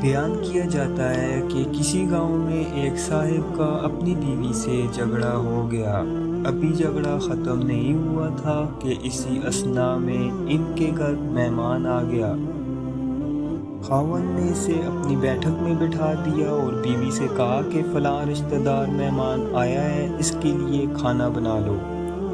بیان کیا جاتا ہے کہ کسی گاؤں میں ایک صاحب کا اپنی بیوی سے جھگڑا ہو گیا۔ ابھی جھگڑا ختم نہیں ہوا تھا کہ اسی اثناء میں ان کے گھر مہمان آ گیا۔ خاوند نے اسے اپنی بیٹھک میں بٹھا دیا اور بیوی سے کہا کہ فلاں رشتہ دار مہمان آیا ہے، اس کے لیے کھانا بنا لو۔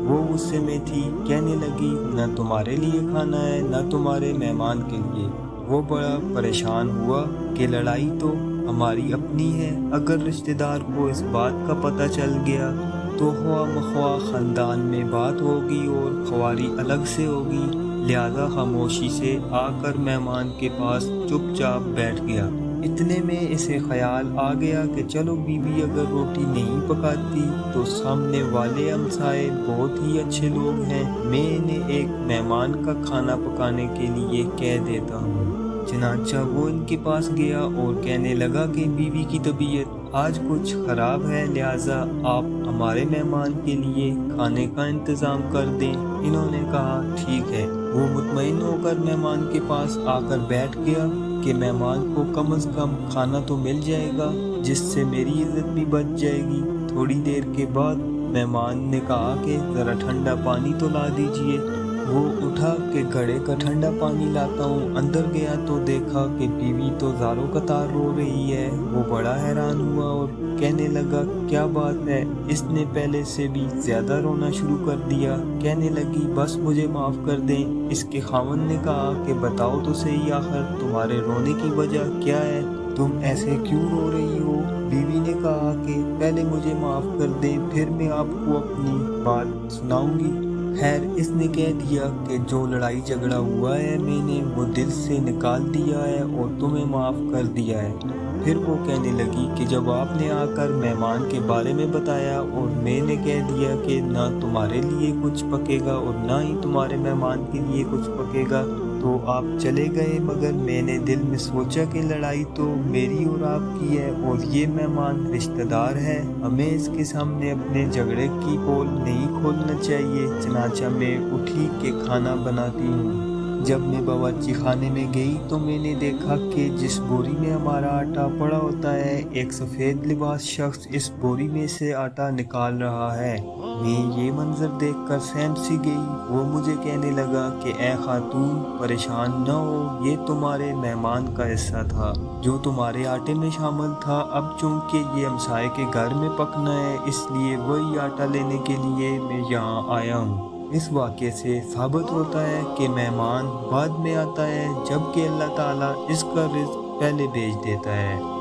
وہ غصے میں تھی، کہنے لگی نہ تمہارے لیے کھانا ہے نہ تمہارے مہمان کے لیے۔ وہ بڑا پریشان ہوا کہ لڑائی تو ہماری اپنی ہے، اگر رشتہ دار کو اس بات کا پتہ چل گیا تو خواہ مخواہ خاندان میں بات ہوگی اور خواری الگ سے ہوگی، لہذا خاموشی سے آ کر مہمان کے پاس چپ چاپ بیٹھ گیا۔ اتنے میں اسے خیال آ گیا کہ چلو بیوی اگر روٹی نہیں پکاتی تو سامنے والے ہمسائے بہت ہی اچھے لوگ ہیں، میں انہیں ایک مہمان کا کھانا پکانے کے لیے کہہ دیتا ہوں۔ چنانچہ وہ ان کے پاس گیا اور کہنے لگا کہ بیوی کی طبیعت آج کچھ خراب ہے، لہٰذا آپ ہمارے مہمان کے لیے کھانے کا انتظام کر دیں۔ انہوں نے کہا ٹھیک ہے۔ وہ مطمئن ہو کر مہمان کے پاس آ کر بیٹھ گیا کہ مہمان کو کم از کم کھانا تو مل جائے گا، جس سے میری عزت بھی بچ جائے گی۔ تھوڑی دیر کے بعد مہمان نے کہا کہ ذرا ٹھنڈا پانی تو لا دیجئے۔ وہ اٹھا کہ گھڑے کا ٹھنڈا پانی لاتا ہوں۔ اندر گیا تو دیکھا کہ بیوی تو زاروں قطار رو رہی ہے۔ وہ بڑا حیران ہوا اور کہنے لگا کیا بات ہے؟ اس نے پہلے سے بھی زیادہ رونا شروع کر دیا۔ کہنے لگی بس مجھے معاف کر دیں۔ اس کے خاوند نے کہا کہ بتاؤ تو صحیح، آخر تمہارے رونے کی وجہ کیا ہے؟ تم ایسے کیوں رو رہی ہو؟ بیوی نے کہا کہ پہلے مجھے معاف کر دیں، پھر میں آپ کو اپنی بات سناؤں گی۔ خیر، اس نے کہہ دیا کہ جو لڑائی جھگڑا ہوا ہے میں نے وہ دل سے نکال دیا ہے اور تمہیں معاف کر دیا ہے۔ پھر وہ کہنے لگی کہ جب آپ نے آ کر مہمان کے بارے میں بتایا اور میں نے کہہ دیا کہ نہ تمہارے لیے کچھ پکے گا اور نہ ہی تمہارے مہمان کے لیے کچھ پکے گا تو آپ چلے گئے، مگر میں نے دل میں سوچا کہ لڑائی تو میری اور آپ کی ہے اور یہ مہمان رشتہ دار ہے، ہمیں اس کے سامنے اپنے جھگڑے کی پول نہیں کھولنا چاہیے۔ چنانچہ میں اٹھی کہ کھانا بناتی ہوں۔ جب میں باورچی خانے میں گئی تو میں نے دیکھا کہ جس بوری میں ہمارا آٹا پڑا ہوتا ہے، ایک سفید لباس شخص اس بوری میں سے آٹا نکال رہا ہے۔ میں یہ منظر دیکھ کر سہم سی گئی۔ وہ مجھے کہنے لگا کہ اے خاتون، پریشان نہ ہو، یہ تمہارے مہمان کا حصہ تھا جو تمہارے آٹے میں شامل تھا۔ اب چونکہ یہ ہمسائے کے گھر میں پکنا ہے، اس لیے وہی آٹا لینے کے لیے میں یہاں آیا ہوں۔ اس واقعے سے ثابت ہوتا ہے کہ مہمان بعد میں آتا ہے، جبکہ اللہ تعالیٰ اس کا رزق پہلے بھیج دیتا ہے۔